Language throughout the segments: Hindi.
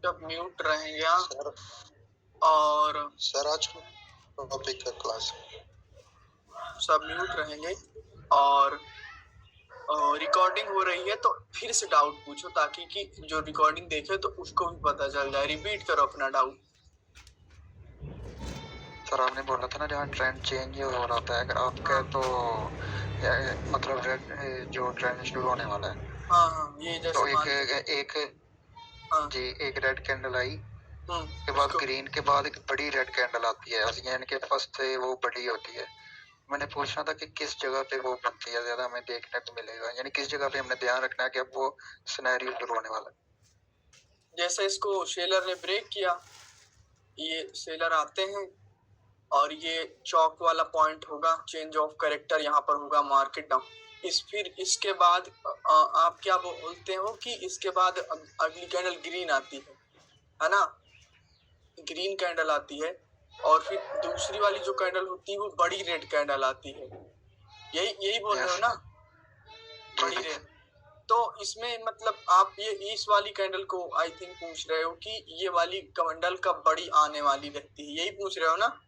जब म्यूट रहेंगे आप सर और सर आज टॉपिक का क्लास सब म्यूट रहेंगे और रिकॉर्डिंग हो रही है तो फिर से डाउट पूछो ताकि कि जो रिकॉर्डिंग देखे तो उसको भी पता चल जाए। रिपीट करो अपना डाउट। सर आपने बोला था ना जहाँ ट्रेंड चेंज हो रहा था अगर आपका तो मतलब रेड जो ट्रेंड शुरू होने वाला है। हाँ ये तो जैसे एक हाँ जी एक रेड कैंडल आई के बाद उसको ग्रीन के बाद एक बड़ी रेड कैंडल आती है यानी कि फर्स्ट से वो बड़ी होती है। मैंने पूछना था कि किस जगह पे वो बनती है ज्यादा हमें देखने को मिलेगा यानी किस जगह पे हमने ध्यान रखना है कि अब वो सिनेरियो शुरू होने वाला है। जैसे इसको सेलर ने ब्रेक किया, ये सेलर आते हैं और ये चौक वाला पॉइंट होगा, चेंज ऑफ कैरेक्टर यहाँ पर होगा, मार्केट डाउन। फिर इसके बाद आप क्या बोलते हो कि इसके बाद अगली कैंडल ग्रीन आती है ना, ग्रीन कैंडल आती है और फिर दूसरी वाली जो कैंडल होती है वो बड़ी रेड कैंडल आती है। यही यही बोल रहे हो ना, बड़ी रेड। तो इसमें मतलब आप ये इस वाली कैंडल को आई थिंक पूछ रहे हो कि ये वाली कैंडल कब बड़ी आने वाली रहती है, यही पूछ रहे हो ना?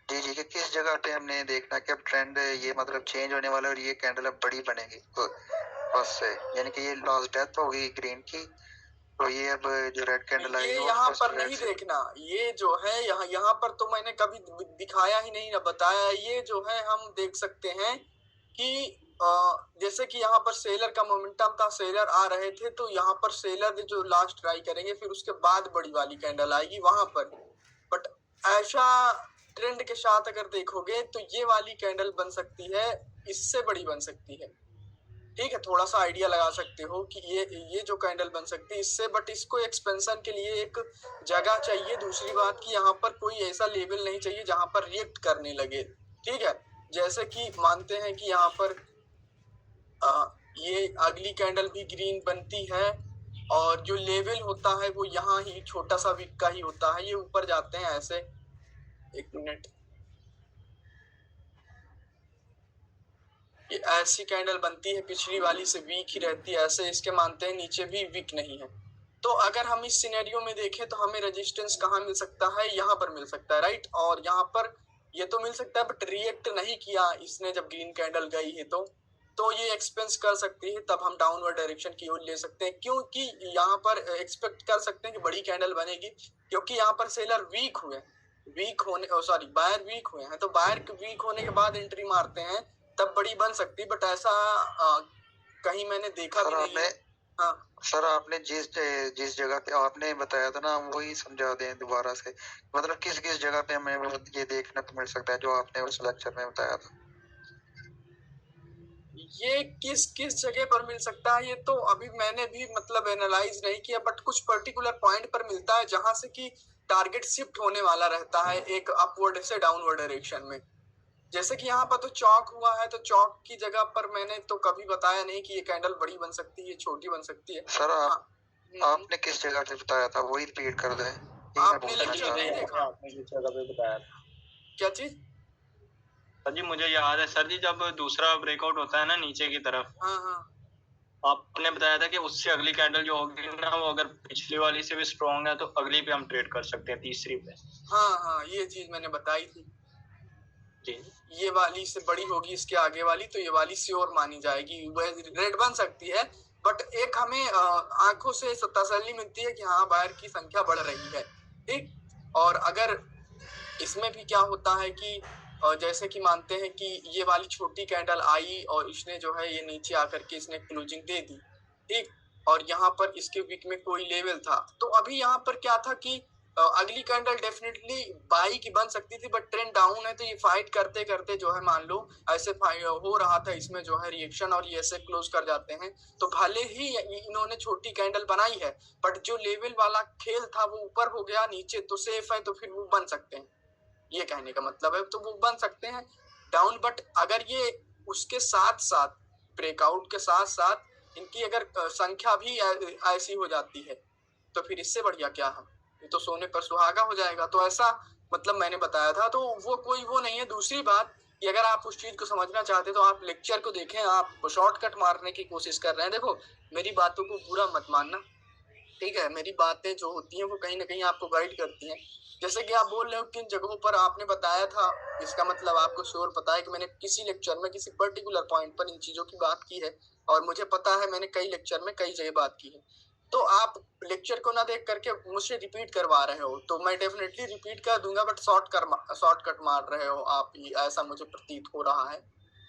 जी जी कि किस जगह पे हमने देखना कि अब ट्रेंड ये मतलब चेंज होने वाला है और ये कैंडल अब बड़ी बनेगी तो बस से यानी कि ये लास्ट डेथ होगी ग्रीन की तो ये अब जो रेड कैंडल आएगी ये वो यहाँ फर्स्ट पर रेड नहीं से देखना, ये जो है यहाँ पर तो मैंने कभी दिखाया ही नहीं ना बताया। ये जो है हम देख सकते हैं कि जैसे कि यहाँ पर सेलर का मोमेंटम था, सेलर आ रहे थे तो यहाँ पर सेलर जो लास्ट ट्राई करेंगे फिर उसके बाद बड़ी वाली कैंडल आएगी वहां पर। बट ऐसा ट्रेंड के साथ अगर देखोगे तो ये वाली कैंडल बन सकती है, इससे बड़ी बन सकती है। ठीक है, थोड़ा सा आइडिया लगा सकते हो कि ये जो कैंडल बन सकती है इससे, बट इसको एक्सपेंशन के लिए एक जगह चाहिए। दूसरी बात कि यहाँ पर कोई ऐसा लेवल नहीं चाहिए जहां पर रिएक्ट करने लगे। ठीक है, जैसे कि मानते हैं कि यहाँ पर ये अगली कैंडल भी ग्रीन बनती है और जो लेवल होता है वो यहाँ ही छोटा सा वीक का ही होता है, ये ऊपर जाते हैं ऐसे। एक मिनट, ये ऐसी कैंडल बनती है, पिछली वाली से वीक ही रहती है, ऐसे इसके मानते हैं नीचे भी वीक नहीं है। तो अगर हम इस सिनेरियो में देखें तो हमें रेजिस्टेंस कहाँ मिल सकता है, यहाँ पर मिल सकता है, राइट। और यहाँ पर ये तो मिल सकता है बट रिएक्ट नहीं किया इसने जब ग्रीन कैंडल गई है तो ये एक्सपेंस कर सकती है, तब हम डाउनवर्ड डायरेक्शन की ओर ले सकते हैं, क्योंकि यहाँ पर एक्सपेक्ट कर सकते हैं कि बड़ी कैंडल बनेगी, क्योंकि यहाँ पर सेलर वीक हुए, वीक होने सॉरी बायर वीक हुए हैं, तो बायर वीक होने के बाद एंट्री मारते हैं तब बड़ी बन सकती, बट ऐसा कहीं मैंने देखा भी नहीं है। हाँ सर आपने जिस जगह पे आपने बताया था ना वही समझा दें दोबारा से, मतलब किस किस जगह पे हमें ये देखने को मिल सकता है जो आपने उस लेक्चर में बताया था। ये किस किस जगह पर मिल सकता है ये तो अभी मैंने भी मतलब एनालाइज नहीं किया, बट कुछ पर्टिकुलर पॉइंट पर मिलता है जहां से कि टारगेट शिफ्ट होने वाला रहता है एक अपवर्ड से डाउनवर्ड डायरेक्शन में। जैसे कि यहाँ पर तो चौक हुआ है, तो चौक की जगह पर मैंने तो कभी बताया नहीं कि ये कैंडल बड़ी बन सकती है, छोटी बन सकती है। सर आपने किस जगह पे बताया था वही रिपीट कर दें। आपने लेक्चर नहीं देखा? आपने किस जगह पे बताया था? क्या चीज? सर जी मुझे याद है सर जी, जब दूसरा ब्रेकआउट होता है ना नीचे की तरफ, हाँ आपने बताया था कि उससे अगली कैंडल जो होगी ना वो अगर पिछली वाली से भी स्ट्रॉन्ग है तो अगली पे हम ट्रेड कर सकते हैं, तीसरी पे। हाँ ये चीज मैंने बताई थी। जी ये वाली से बड़ी होगी इसके आगे वाली, तो ये वाली श्योर मानी जाएगी, वह रेड बन सकती है, बट एक हमें आंखों से तसल्ली मिलती है कि हाँ बायर की संख्या बढ़ रही है। ठीक, और अगर इसमें भी क्या होता है कि जैसे कि मानते हैं कि ये वाली छोटी कैंडल आई और इसने जो है ये नीचे आकर के इसने क्लोजिंग दे दी, ठीक, और यहाँ पर इसके वीक में कोई लेवल था, तो अभी यहाँ पर क्या था कि अगली कैंडल डेफिनेटली बाई की बन सकती थी, बट ट्रेंड डाउन है तो ये फाइट करते करते जो है मान लो ऐसे हो रहा था इसमें जो है रिएक्शन और ये ऐसे क्लोज कर जाते हैं, तो भले ही इन्होंने छोटी कैंडल बनाई है बट जो लेवल वाला खेल था वो ऊपर हो गया, नीचे तो सेफ है, तो फिर वो बन सकते हैं, ये कहने का मतलब है, तो वो बन सकते हैं डाउन। बट अगर ये उसके साथ साथ ब्रेकआउट के साथ साथ इनकी अगर संख्या भी ऐसी हो जाती है तो फिर इससे बढ़िया क्या है, ये तो सोने पर सुहागा हो जाएगा। तो ऐसा मतलब मैंने बताया था, तो वो कोई वो नहीं है। दूसरी बात कि अगर आप उस चीज को समझना चाहते तो आप लेक्चर को देखें, आप शॉर्टकट मारने की कोशिश कर रहे हैं। देखो मेरी बातों को बुरा मत मानना, ठीक है, मेरी बातें जो होती हैं वो कहीं न कहीं आपको गाइड करती हैं। जैसे कि आप बोल रहे हो किन जगहों पर आपने बताया था, इसका मतलब आपको श्योर पता है कि मैंने किसी लेक्चर में किसी पर्टिकुलर पॉइंट पर इन चीज़ों की बात की है और मुझे पता है मैंने कई लेक्चर में कई जगह बात की है। तो आप लेक्चर को ना देख करके मुझसे रिपीट करवा रहे हो, तो मैं डेफ़िनेटली रिपीट कर दूँगा बट शॉर्टकट मार रहे हो आप, ये ऐसा मुझे प्रतीत हो रहा है।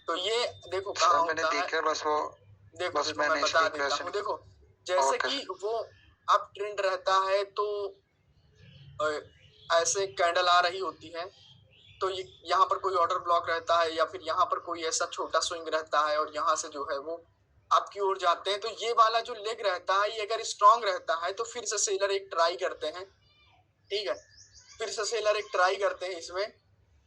तो ये देखो कहाँ सर मैंने होता है, देखा बस वो, देखो बस देखो मैं मैंने बता इसकी देता क्वेश्चन। हूँ। देखो जैसे ओके कि सर। वो अब ट्रेंड रहता है तो अ, ऐसे कैंडल आ रही होती है, तो ये यहाँ पर कोई ऑर्डर ब्लॉक रहता है या फिर यहाँ पर कोई ऐसा छोटा स्विंग रहता है और यहाँ से जो है वो आपकी ओर जाते हैं, तो ये वाला जो लेग रहता है ये अगर स्ट्रांग रहता है तो फिर से सेलर एक ट्राई करते हैं, ठीक है, फिर से सेलर एक ट्राई करते हैं इसमें।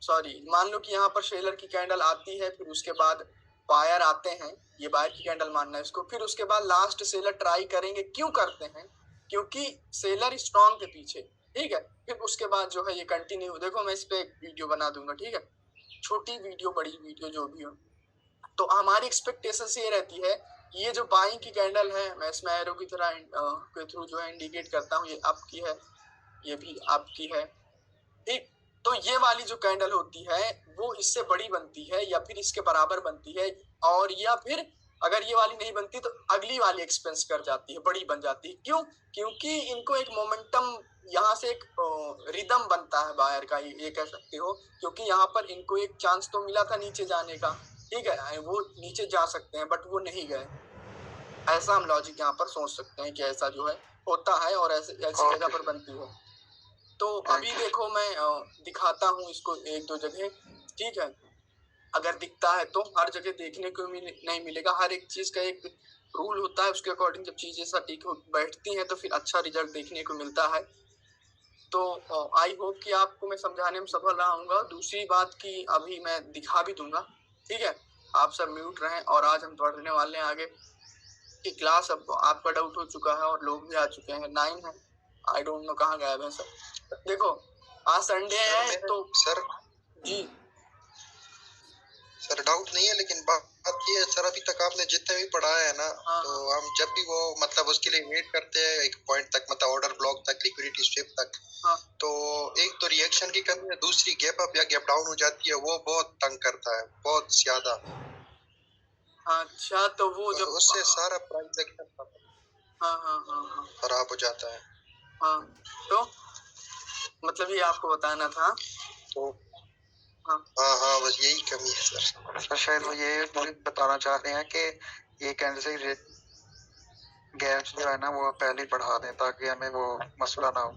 सॉरी, मान लो कि यहाँ पर सेलर की कैंडल आती है, फिर उसके बाद बायर आते हैं, ये बायर की कैंडल मानना है इसको, फिर उसके बाद लास्ट सेलर ट्राई करेंगे। क्यों करते हैं? क्योंकि सेलर स्ट्रांग के पीछे, ठीक है। फिर उसके बाद जो है ये कंटिन्यू, देखो मैं इस पे एक वीडियो बना दूंगा, ठीक है, छोटी वीडियो बड़ी वीडियो जो भी हो। तो हमारी एक्सपेक्टेशन ये रहती है, ये जो बाइंग की कैंडल है, मैं इसमें एरो की तरह के थ्रू जो है इंडिकेट करता हूँ, ये आपकी है, ये भी आपकी है, ठीक। तो ये वाली जो कैंडल होती है वो इससे बड़ी बनती है या फिर इसके बराबर बनती है, और या फिर अगर ये वाली नहीं बनती तो अगली वाली एक्सपेंस कर जाती है, बड़ी बन जाती है। क्यों? क्योंकि इनको एक मोमेंटम, यहाँ से एक रिदम बनता है बायर का, ये कह सकते हो, क्योंकि यहाँ पर इनको एक चांस तो मिला था नीचे जाने का, ठीक है, वो नीचे जा सकते हैं बट वो नहीं गए। ऐसा हम लॉजिक यहाँ पर सोच सकते हैं कि ऐसा जो है होता है और ऐसी जगह पर बनती है। तो अभी देखो मैं दिखाता हूँ इसको एक दो जगह, ठीक है। अगर दिखता है तो हर जगह देखने को नहीं मिलेगा, हर एक चीज का एक रूल होता है, उसके अकॉर्डिंग जब चीजें सटीक बैठती हैं तो फिर अच्छा रिजल्ट देखने को मिलता है। तो आई होप कि आपको मैं समझाने में सफल रहा हूँगा। दूसरी बात की अभी मैं दिखा भी दूंगा, ठीक है। आप सब म्यूट रहें और आज हम पढ़ने वाले हैं आगे की क्लास। अब आपका डाउट हो चुका है और लोग भी आ चुके हैं, 9 है, आई डोंट नो कहाँ गायब है सब। देखो आज संडे है तो सर जी सर डाउट नहीं है, लेकिन बात ये है सर, अभी तक आपने जितने भी पढ़ाया है ना, हाँ, तो हम जब भी वो मतलब उसके लिए वेट करते हैं एक पॉइंट तक, मतलब ऑर्डर ब्लॉक तक, लिक्विडिटी स्ट्रिप तक, हाँ, तो एक तो रिएक्शन की कमी है, दूसरी गैप अप या गैप डाउन हो जाती है, वो बहुत तंग करता है, बहुत ज्यादा। अच्छा तो वो तो जब उससे सारा प्राइस एक्शन हाँ हाँ हाँ हाँ खराब हो जाता है। हाँ, तो मतलब ये आपको बताना था। तो हाँ हाँ हाँ, बस यही कमी है सर। सर शायद वो ये बताना चाह रहे हैं कि ये कैंडल से गैप्स जो है ना वो पहले ही बढ़ा दें ताकि हमें वो मसला ना हो।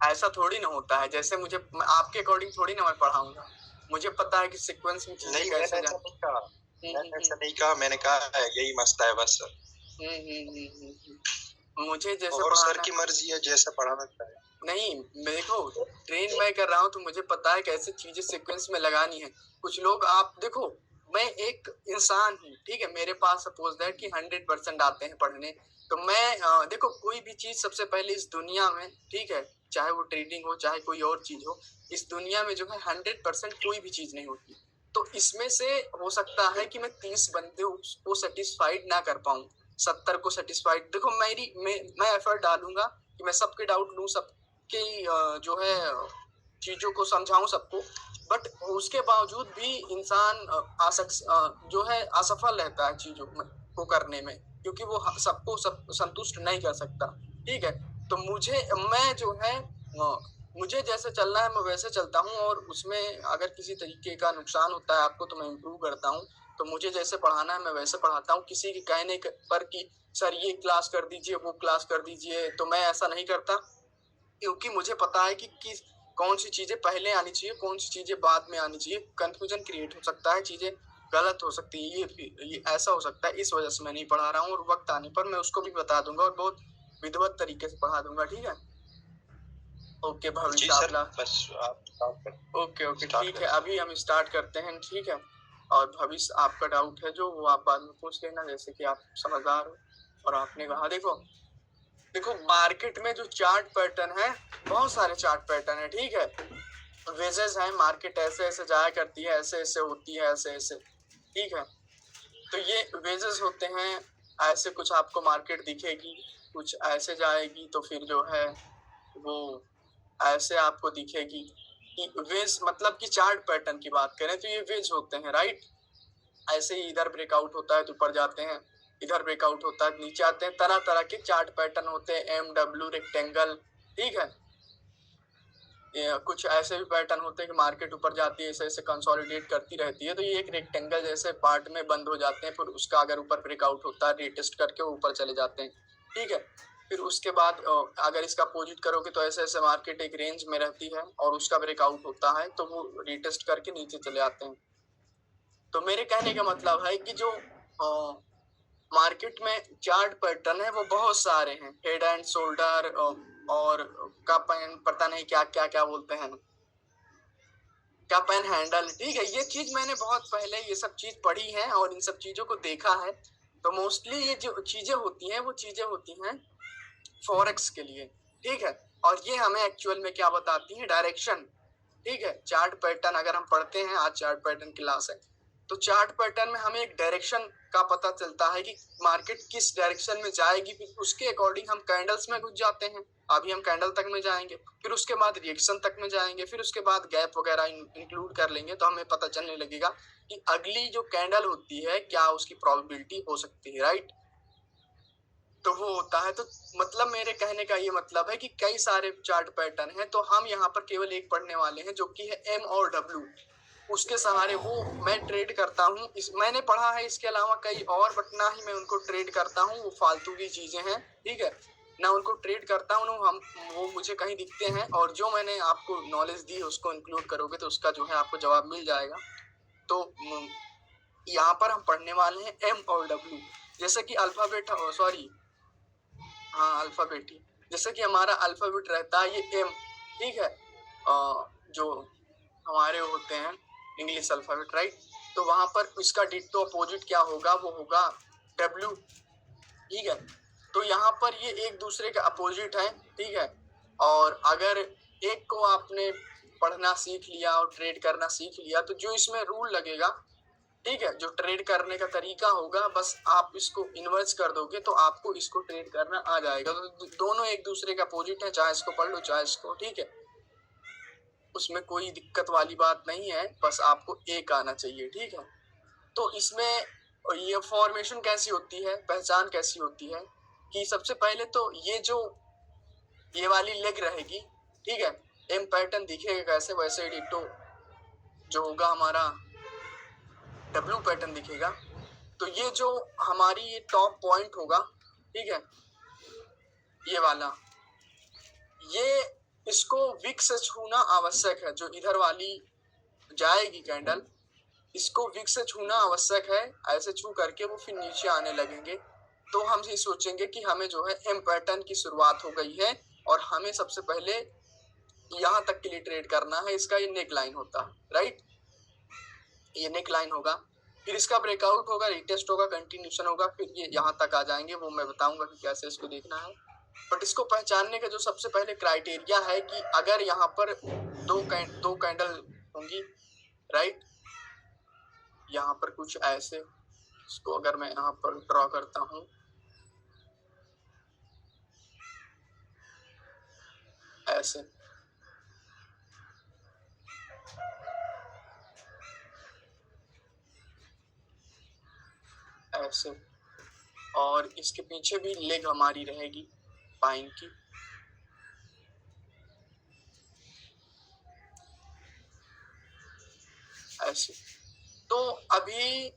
ऐसा थोड़ी ना होता है, जैसे मुझे आपके अकॉर्डिंग थोड़ी ना मैं पढ़ाऊंगा, मुझे पता है कि सीक्वेंस में चीजें नहीं, कैसे मैंने ऐसा जाए। नहीं कहा, मैंने ऐसा नहीं कहा, मैंने कहा है यही मसला है बस सर। मुझे जैसे और सर पढ़ाना की मर्जी है, जैसे पढ़ाना चाहे। नहीं, देखो ट्रेन मैं कर रहा हूँ तो मुझे पता है कैसे चीजें सीक्वेंस में लगानी है। कुछ लोग, आप देखो मैं एक इंसान हूँ, ठीक है, मेरे पास सपोज दैट कि 100% आते हैं पढ़ने, तो मैं देखो कोई भी चीज सबसे पहले इस दुनिया में, ठीक है, चाहे वो ट्रेडिंग हो चाहे कोई और चीज हो, इस दुनिया में जो है 100% कोई भी चीज नहीं होती। तो इसमें से हो सकता है कि मैं 30 बंदे को सेटिस्फाइड ना कर पाऊँ, 70 को सेटिस्फाइड, देखो मैं एफर्ट डालूंगा कि मैं सबके डाउट लूँ, सबके जो है चीजों को समझाऊं सबको, बट उसके बावजूद भी इंसान जो है असफल रहता है चीजों को करने में, क्योंकि वो सबको संतुष्ट नहीं कर सकता, ठीक है। तो मैं जो है मुझे जैसे चलना है मैं वैसे चलता हूँ, और उसमें अगर किसी तरीके का नुकसान होता है आपको तो मैं इम्प्रूव करता हूँ। तो मुझे जैसे पढ़ाना है मैं वैसे पढ़ाता हूँ, किसी के कहने पर कि सर ये क्लास कर दीजिए वो क्लास कर दीजिए, तो मैं ऐसा नहीं करता, क्योंकि मुझे पता है कि कौन सी चीजें पहले आनी चाहिए, कौन सी चीजें बाद में आनी चाहिए। कंफ्यूजन क्रिएट हो सकता है, चीजें गलत हो सकती है, ये ऐसा हो सकता है, इस वजह से मैं नहीं पढ़ा रहा हूँ, और वक्त आने पर मैं उसको भी बता दूंगा और बहुत विधिवत तरीके से पढ़ा दूंगा, ठीक है। ओके भविष्य आपला, बस आप स्टार्ट करें। ओके ठीक है, अभी हम स्टार्ट करते हैं, ठीक है। और भविष्य आपका डाउट है जो वो आप बाद में पूछ लेना, जैसे कि आप समझदार हो और आपने कहा। देखो मार्केट में जो चार्ट पैटर्न है, बहुत सारे चार्ट पैटर्न है, ठीक है, वेजेस है, मार्केट ऐसे ऐसे जाया करती है, ऐसे ऐसे होती है, ऐसे ऐसे, ठीक है। तो ये वेजेस होते हैं, ऐसे कुछ आपको मार्केट दिखेगी, कुछ ऐसे जाएगी तो फिर जो है वो ऐसे आपको दिखेगी कि वेज, मतलब कि चार्ट पैटर्न की बात करें तो ये वेज होते हैं, राइट। ऐसे ही इधर ब्रेकआउट होता है तो ऊपर जाते हैं, इधर ब्रेकआउट होता है नीचे आते हैं। तरह तरह के चार्ट पैटर्न होते हैं, एम डब्ल्यू रेक्टेंगल, ठीक है। कुछ ऐसे भी पैटर्न होते हैं कि मार्केट ऊपर जाती है, ऐसे ऐसे कंसोलिडेट करती रहती है, तो ये एक रेक्टेंगल जैसे पार्ट में बंद हो जाते हैं, फिर उसका अगर ऊपर ब्रेकआउट होता है रीटेस्ट करके वो ऊपर चले जाते हैं, ठीक है। फिर उसके बाद अगर इसका अपोजिट करोगे तो ऐसे ऐसे मार्केट एक रेंज में रहती है और उसका ब्रेकआउट होता है तो वो रीटेस्ट करके नीचे चले आते हैं। तो मेरे कहने का मतलब है कि जो मार्केट में चार्ट पैटर्न है वो बहुत सारे हैं, हेड एंड शोल्डर और कप एंड पता नहीं क्या क्या क्या बोलते हैं, कप एंड हैंडल, ठीक है। ये चीज मैंने बहुत पहले ये सब चीज पढ़ी है और इन सब चीजों को देखा है। तो मोस्टली ये जो चीजें होती हैं वो चीजें होती हैं फॉरेक्स के लिए, ठीक है। और ये हमें एक्चुअल में क्या बताती है, डायरेक्शन, ठीक है। चार्ट पैटर्न अगर हम पढ़ते हैं, आज चार्ट पैटर्न क्लास है, तो चार्ट पैटर्न में हमें एक डायरेक्शन का पता चलता है कि मार्केट किस डायरेक्शन में जाएगी, फिर उसके अकॉर्डिंग हम कैंडल्स में घुस जाते हैं। अभी हम कैंडल तक में जाएंगे, फिर उसके बाद रिएक्शन तक में जाएंगे, फिर उसके बाद गैप वगैरह इंक्लूड कर लेंगे, तो हमें पता चलने लगेगा कि अगली जो कैंडल होती है क्या उसकी प्रोबेबिलिटी हो सकती है, राइट। तो वो होता है। तो मतलब मेरे कहने का ये मतलब है कि कई सारे चार्ट पैटर्न हैं, तो हम यहाँ पर केवल एक पढ़ने वाले हैं जो कि है एम और डब्ल्यू। उसके सहारे वो मैं ट्रेड करता हूँ, मैंने पढ़ा है, इसके अलावा कई और, बट ना ही मैं उनको ट्रेड करता हूँ, वो फालतू की चीजें हैं, ठीक है। ना उनको ट्रेड करता हूँ, वो मुझे कहीं दिखते हैं, और जो मैंने आपको नॉलेज दी है उसको इंक्लूड करोगे तो उसका जो है आपको जवाब मिल जाएगा। तो यहाँ पर हम पढ़ने वाले हैं एम और डब्ल्यू, जैसे कि अल्फाबेट, सॉरी हाँ अल्फाबेट ही, जैसे कि हमारा अल्फाबेट रहता है ये एम, ठीक है। जो हमारे होते हैं इंग्लिश अल्फाबेट, राइट। तो वहां पर इसका डिट्टो अपोजिट क्या होगा, वो होगा डब्ल्यू, ठीक है। तो यहाँ पर ये एक दूसरे के अपोजिट है, ठीक है। और अगर एक को आपने पढ़ना सीख लिया और ट्रेड करना सीख लिया तो जो इसमें रूल लगेगा, ठीक है, जो ट्रेड करने का तरीका होगा, बस आप इसको इन्वर्स कर दोगे तो आपको इसको ट्रेड करना आ जाएगा। तो दोनों एक दूसरे के अपोजिट है, चाहे इसको पढ़ लो चाहे इसको, ठीक है। उसमें कोई दिक्कत वाली बात नहीं है, बस आपको एक आना चाहिए, ठीक है। तो इसमें ये फॉर्मेशन कैसी होती है, पहचान कैसी होती है कि सबसे पहले तो ये वाली लेग रहेगी, ठीक है। एम पैटर्न दिखेगा कैसे, वैसे डिट्टो जो होगा हमारा डब्ल्यू पैटर्न दिखेगा। तो ये जो हमारी ये टॉप पॉइंट होगा, ठीक है, ये वाला, ये इसको विक से छूना आवश्यक है। जो इधर वाली जाएगी कैंडल, इसको विक से छूना आवश्यक है, ऐसे छू करके वो फिर नीचे आने लगेंगे। तो हम ये सोचेंगे कि हमें जो है एम पैटर्न की शुरुआत हो गई है और हमें सबसे पहले यहाँ तक के लिए ट्रेड करना है। इसका ये नेक लाइन होता है, राइट, ये नेक लाइन होगा, फिर इसका ब्रेकआउट होगा, रिटेस्ट होगा, कंटिन्यूशन होगा, फिर ये यहाँ तक आ जाएंगे। वो मैं बताऊंगा कि कैसे इसको देखना है। बट इसको पहचानने का जो सबसे पहले क्राइटेरिया है कि अगर यहाँ पर दो कैंडल होंगी, राइट, यहाँ पर कुछ ऐसे, इसको अगर मैं यहाँ पर ड्रॉ करता हूँ ऐसे, ऐसे, और इसके पीछे भी लेग हमारी रहेगी पाइन की, ऐसे। तो अभी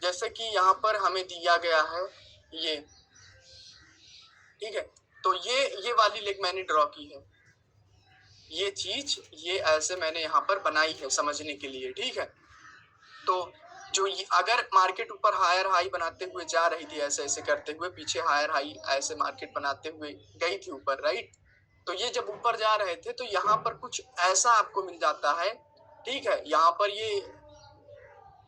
जैसे कि यहाँ पर हमें दिया गया है ये, ठीक है, तो ये वाली लेग मैंने ड्रॉ की है, ये चीज ये ऐसे मैंने यहाँ पर बनाई है समझने के लिए, ठीक है। तो जो अगर मार्केट ऊपर हायर हाई बनाते हुए जा रही थी, ऐसे ऐसे करते हुए पीछे हायर हाई ऐसे मार्केट बनाते हुए गई थी ऊपर, राइट। तो ये जब ऊपर जा रहे थे तो यहाँ पर कुछ ऐसा आपको मिल जाता है, ठीक है। यहाँ पर ये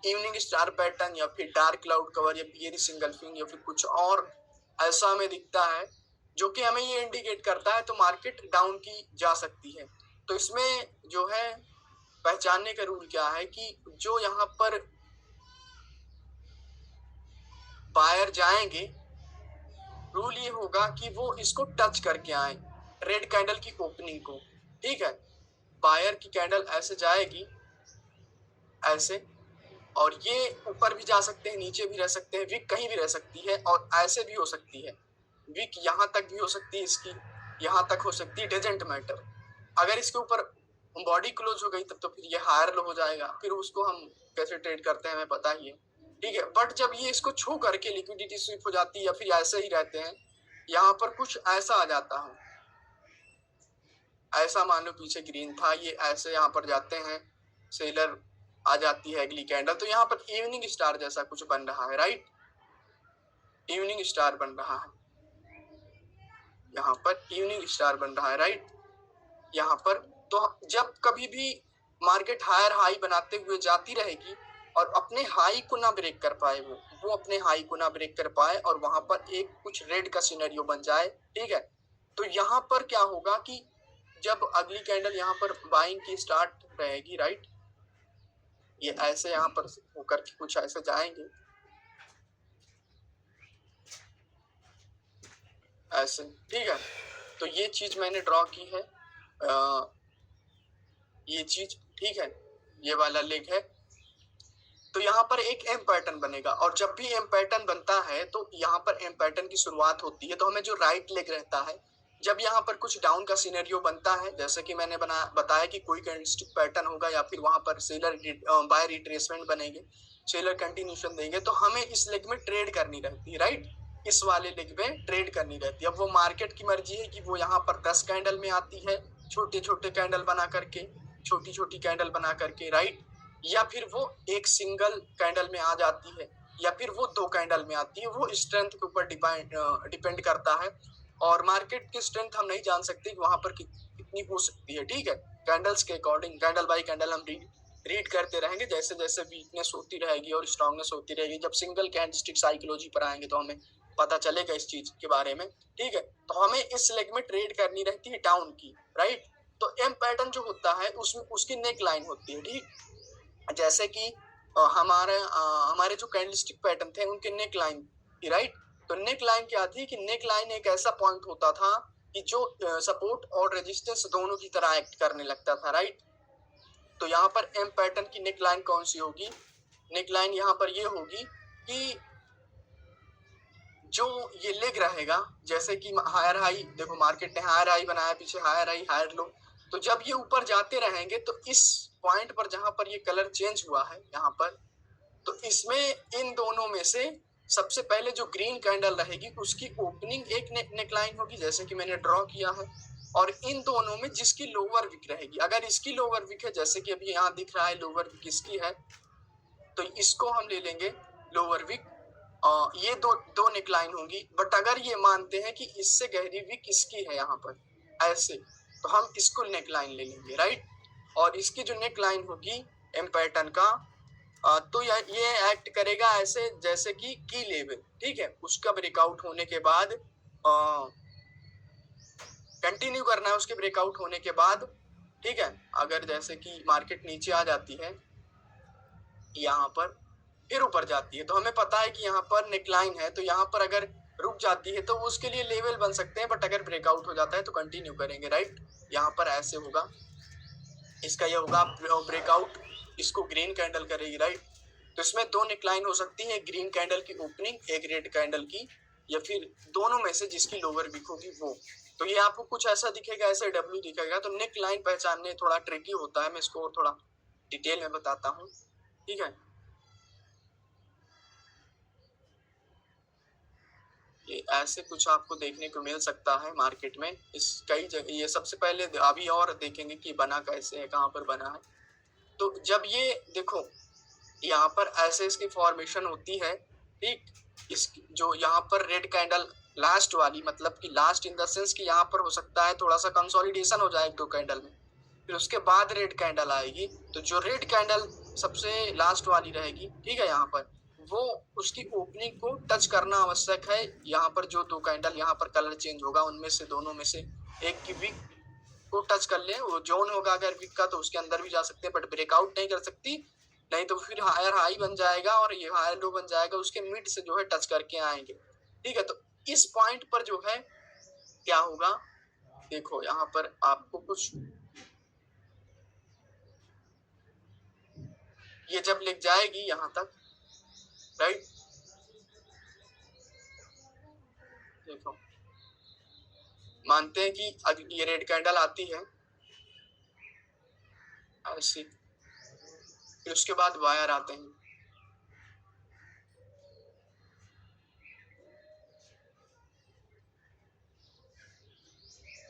इवनिंग स्टार पैटर्न या फिर डार्क क्लाउड कवर या पियरी सिंगल फिंग या फिर कुछ और ऐसा हमें दिखता है जो कि हमें ये इंडिकेट करता है तो मार्केट डाउन की जा सकती है। तो इसमें जो है पहचानने का रूल क्या है कि जो यहाँ पर बायर जाएंगे रूल ये होगा कि वो इसको टच करके आए, रेड कैंडल की ओपनिंग को, ठीक है। बायर की कैंडल ऐसे जाएगी, ऐसे, और ये ऊपर भी जा सकते हैं, नीचे भी रह सकते हैं, विक कहीं भी रह सकती है, और ऐसे भी हो सकती है, विक यहाँ तक भी हो सकती है, इसकी यहाँ तक हो सकती है, डजेंट मैटर। अगर इसके ऊपर बॉडी क्लोज हो गई तब तो फिर ये हायर लो हो जाएगा, फिर उसको हम कैसे ट्रेड करते हैं हमें पता ही है, ठीक है। बट जब ये इसको छू करके लिक्विडिटी स्वीप हो जाती है या फिर ऐसे ही रहते हैं, यहाँ पर कुछ ऐसा आ जाता है, ऐसा मान लो पीछे ग्रीन था, ये ऐसे यहाँ पर जाते हैं, सेलर आ जाती है अगली कैंडल, तो यहाँ पर इवनिंग स्टार जैसा कुछ बन रहा है, राइट, इवनिंग स्टार बन रहा है, यहाँ पर इवनिंग स्टार बन रहा है, राइट, यहाँ पर। तो जब कभी भी मार्केट हायर हाई बनाते हुए जाती रहेगी और अपने हाई को ना ब्रेक कर पाए, वो अपने हाई को ना ब्रेक कर पाए और वहां पर एक कुछ रेड का सिनेरियो बन जाए, ठीक है, तो यहाँ पर क्या होगा कि जब अगली कैंडल यहाँ पर बाइंग की स्टार्ट रहेगी, राइट, ये ऐसे यहाँ पर होकर के कुछ ऐसे जाएंगे, ऐसे, ठीक है। तो ये चीज मैंने ड्रॉ की है, ये चीज, ठीक है, ये वाला लेग है। तो यहाँ पर एक एम पैटर्न बनेगा, और जब भी एम पैटर्न बनता है तो यहाँ पर एम पैटर्न की शुरुआत होती है, तो हमें जो राइट लेग रहता है, जब यहाँ पर कुछ डाउन का सिनेरियो बनता है, जैसे कि मैंने बताया कि कोई कैंडलस्टिक पैटर्न होगा या फिर वहां पर सेलर बाय रिट्रेसमेंट बनेंगे, सेलर कंटिन्यूशन देंगे, तो हमें इस लेग में ट्रेड करनी रहती है, राइट, इस वाले लेग में ट्रेड करनी रहती है। अब वो मार्केट की मर्जी है कि वो यहाँ पर 10 कैंडल में आती है, छोटे छोटे कैंडल बना करके, छोटी छोटी कैंडल बना करके, राइट, या फिर वो एक सिंगल कैंडल में आ जाती है, या फिर वो 2 कैंडल में आती है, वो स्ट्रेंथ के ऊपर डिपेंड करता है, और मार्केट की स्ट्रेंथ हम नहीं जान सकते कि वहां पर कितनी हो सकती है, ठीक है। कैंडल्स के अकॉर्डिंग कैंडल बाय कैंडल हम रीड करते रहेंगे, जैसे जैसे वीकनेस होती रहेगी और स्ट्रांगनेस होती रहेगी, जब सिंगल कैंडलस्टिक साइकोलॉजी पर आएंगे तो हमें पता चलेगा इस चीज के बारे में, ठीक है। तो हमें इस लेग में ट्रेड करनी रहती है डाउन की, राइट। तो एम पैटर्न जो होता है उसमें उसकी नेक लाइन होती है, ठीक, जैसे कि हमारे जो कैंडलस्टिक पैटर्न थे उनके नेक लाइन थी, राइट। तो नेक लाइन क्या थी कि नेक लाइन एक ऐसा पॉइंट होता था कि जो सपोर्ट और रेजिस्टेंस दोनों की तरह एक्ट करने लगता था, राइट। तो यहाँ पर एम पैटर्न की नेक लाइन कौन सी होगी, नेक लाइन यहाँ पर ये होगी कि जो ये लेग रहेगा, जैसे कि हायर हाई, देखो मार्केट ने हायर हाई बनाया, पीछे हायर हाई हायर लो, तो जब ये ऊपर जाते रहेंगे तो इस पॉइंट पर जहां पर ये कलर चेंज हुआ है यहाँ पर, तो इसमें इन दोनों में से सबसे पहले जो ग्रीन कैंडल रहेगी उसकी ओपनिंग एक नेकलाइन होगी, जैसे कि मैंने ड्रॉ किया है, और इन दोनों में जिसकी लोअर विक रहेगी, अगर इसकी लोअर विक है, जैसे कि अभी यहाँ दिख रहा है लोअर विक इसकी है, तो इसको हम ले लेंगे लोअर विक, ये दो नेकलाइन होंगी। बट अगर ये मानते हैं कि इससे गहरी विक इसकी है यहाँ पर ऐसे, तो हम इसको नेकलाइन ले लेंगे, राइट। और इसकी जो नेकलाइन होगी एम पैटर्न का, तो ये एक्ट करेगा ऐसे जैसे कि की लेवल, ठीक है, उसका ब्रेकआउट होने के बाद कंटिन्यू करना है उसके ब्रेकआउट होने के बाद, ठीक है। अगर जैसे कि मार्केट नीचे आ जाती है यहाँ पर फिर ऊपर जाती है, तो हमें पता है कि यहाँ पर नेकलाइन है, तो यहाँ पर अगर रुक जाती है तो उसके लिए लेवल बन सकते हैं, बट अगर ब्रेकआउट हो जाता है तो कंटिन्यू करेंगे, राइट। यहाँ पर ऐसे होगा, इसका ये होगा ब्रेकआउट, इसको ग्रीन कैंडल करेगी, राइट। तो इसमें 2 नेकलाइन हो सकती है, ग्रीन कैंडल की ओपनिंग, एक रेड कैंडल की, या फिर दोनों में से जिसकी लोअर विक होगी वो। तो ये आपको कुछ ऐसा दिखेगा, ऐसे डब्ल्यू दिखेगा, तो नेक लाइन पहचानने थोड़ा ट्रिकी होता है, मैं इसको और थोड़ा डिटेल में बताता हूँ, ठीक है। ये ऐसे कुछ आपको देखने को मिल सकता है मार्केट में, इस कई जगह, ये सबसे पहले अभी और देखेंगे कि बना कैसे है, कहाँ पर बना है। तो जब ये देखो यहाँ पर ऐसे इसकी फॉर्मेशन होती है, ठीक, इस जो यहाँ पर रेड कैंडल लास्ट वाली, मतलब कि लास्ट इन द सेंस कि यहाँ पर हो सकता है थोड़ा सा कंसोलिडेशन हो जाए 2 कैंडल में, फिर उसके बाद रेड कैंडल आएगी, तो जो रेड कैंडल सबसे लास्ट वाली रहेगी, ठीक है, यहाँ पर वो उसकी ओपनिंग को टच करना आवश्यक है। यहाँ पर जो 2 कैंडल यहाँ पर कलर चेंज होगा उनमें से दोनों में से एक की विक को टच कर ले, वो जोन होगा अगर विक का तो उसके अंदर भी जा सकते हैं, बट ब्रेकआउट नहीं कर सकती, नहीं तो फिर हायर हाई बन जाएगा और ये हायर लो बन जाएगा, उसके मिड से जो है टच करके आएंगे, ठीक है। तो इस पॉइंट पर जो है क्या होगा, देखो यहाँ पर आपको कुछ ये जब लिख जाएगी यहाँ तक, राइट, देखो मानते हैं कि अगर ये रेड कैंडल आती है ऐसी, फिर उसके बाद वायर आते हैं,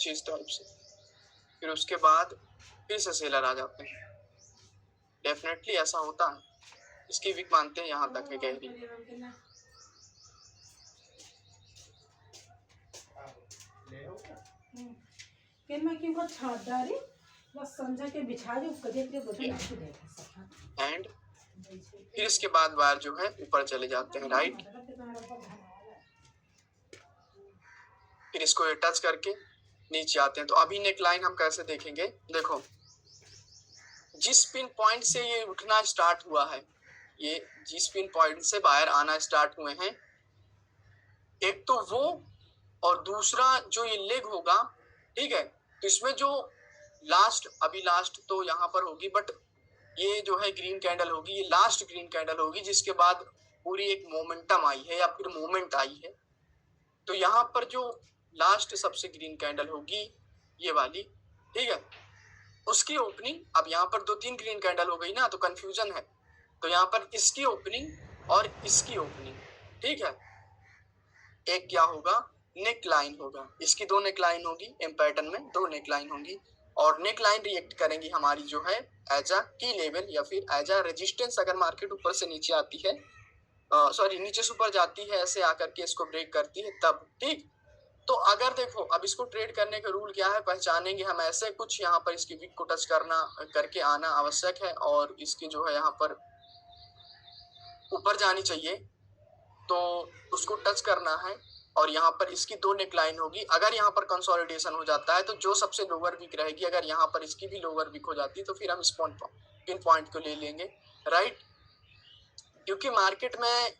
इस टाइप से, फिर उसके बाद फिर से सेलर आ जाते हैं। डेफिनेटली ऐसा होता है, इसकी वीक मानते हैं यहाँ तक है गहरी। एंड फिर इसके बाद वायर जो है ऊपर चले जाते हैं, राइट, फिर इसको टच करके नीचे आते हैं। तो अभी नेक लाइन हम कैसे देखेंगे, देखो जिस पिन पॉइंट से ये उठना स्टार्ट हुआ है, ये जिस पिन पॉइंट से बाहर आना स्टार्ट हुए हैं, एक तो वो और दूसरा जो ये लेग होगा, ठीक है, तो इसमें जो लास्ट, अभी लास्ट तो यहाँ पर होगी, बट ये जो है ग्रीन कैंडल होगी, ये लास्ट ग्रीन कैंडल होगी, जिसके बाद पूरी एक मोमेंटम आई है या फिर मोमेंट आई है। तो यहाँ पर जो लास्ट सबसे ग्रीन कैंडल होगी ये वाली, ठीक है, उसकी ओपनिंग, अब यहाँ पर 2-3 ग्रीन कैंडल हो गई ना, तो कंफ्यूजन है, तो यहाँ पर इसकी ओपनिंग और इसकी ओपनिंग, ठीक है, एक क्या होगा, नेक लाइन होगा, इसकी 2 नेक लाइन होगी, एम पैटर्न में 2 नेक लाइन होंगी, और नेक लाइन रिएक्ट करेंगी हमारी जो है एज अ की लेवल या फिर एज अ रेजिस्टेंस। अगर मार्केट ऊपर से नीचे आती है, सॉरी नीचे से ऊपर जाती है, ऐसे आकर के इसको ब्रेक करती है तब, ठीक। तो अगर देखो अब इसको ट्रेड करने का रूल क्या है, पहचानेंगे हम ऐसे कुछ, यहाँ पर इसकी विक को टच करके आना आवश्यक है, और इसकी जो है यहाँ पर ऊपर जानी चाहिए, तो उसको टच करना है, और यहाँ पर इसकी 2 नेक लाइन होगी। अगर यहाँ पर कंसोलिडेशन हो जाता है तो जो सबसे लोअर विक रहेगी, अगर यहाँ पर इसकी भी लोअर विक हो जाती है तो फिर हम इस पिन पॉइंट को ले लेंगे, राइट, क्योंकि मार्केट में